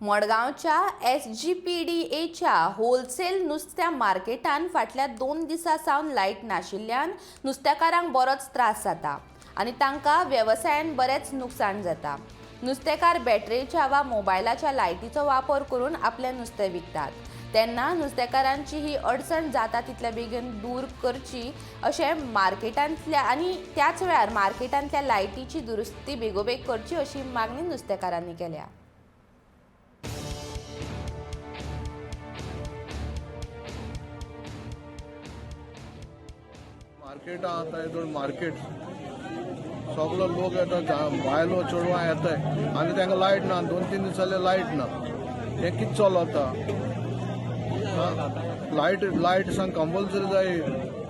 मडगावच्या SGPDAच्या wholesale नुस्त्या मार्केटान फाटल्या 2 दिसां सावन लायट नाशिल्ल्यान नुस्तेकारांक बरोच त्रास जाता आनी तांकां वेवसायान बरेच नुकसाण जाता। नुस्तेकार बॅटरेच्या वा मोबायलाच्या लायटीचो वापर करून आपले नुस्तें विकतात, तेन्ना नुस्तेकारांची ही अडचण जाता तितले बेगीन दूर करची अशें मार्केटांतल्या आनी त्याच वेळार मार्केटांतल्या लायटीची दुरुस्ती बेगोबेग करची अशी मागणी नुस्तेकारांनी केल्या। मार्केट आता येतो मार्केट सगळो लोक येता बायलो चेडवां येताय आनी तांकां लायट ना 2-3 दीस जाले लायट ना हे कितें चलता लायट सांग कंपल्सरी जाय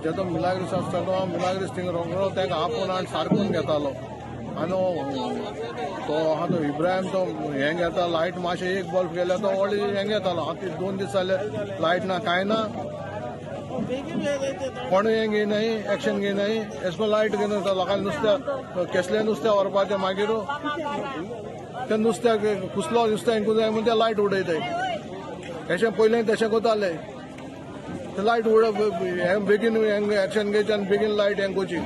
जेतो मिलाग्रीस आसता तो मिलाग्रीस थिंग रोखडो ताका आपूण आनी सारकून घेतालो आनी तो आहा तो इब्राहिम तो हें घेता लायट मातशें एक बल्ब गेल्या तो व्हडली हें घेतालो आतां 2 दीस जाले लायट ना कांय ना कोण हें घेयनाय एक्शन घेयनाय एसको लायट घेवन लोकांनी नुस्त्या केसलें नुस्तें व्हरपाचें मागीर तें नुस्त्याक कुसलो नुस्तें हिंकूं जाय म्हूण तें लायट उडयताय अशें पयलें तशें कोताले तें लायट उडप हें बेगीन एक्शन घेवचें आनी बेगीन लायट हें कोची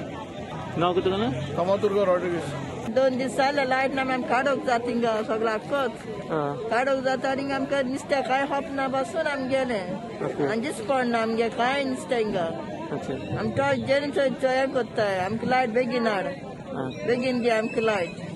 नाव कितें जालें कामातुर्गा रॉड्रिगीस 2 दीस जाले लायट ना आमकां काडोक जाता थिंगा सगळ्याकच काडोक जाता आनी आमकां नुस्तें कांय होपना बसून आमी गेले आनी दीस पडना आमगे कांय नुस्तें हिंगा आमी तो जेन हें कोत्ताय आमकां लायट बेगीन हाड बेगीन दी आमकां लायट।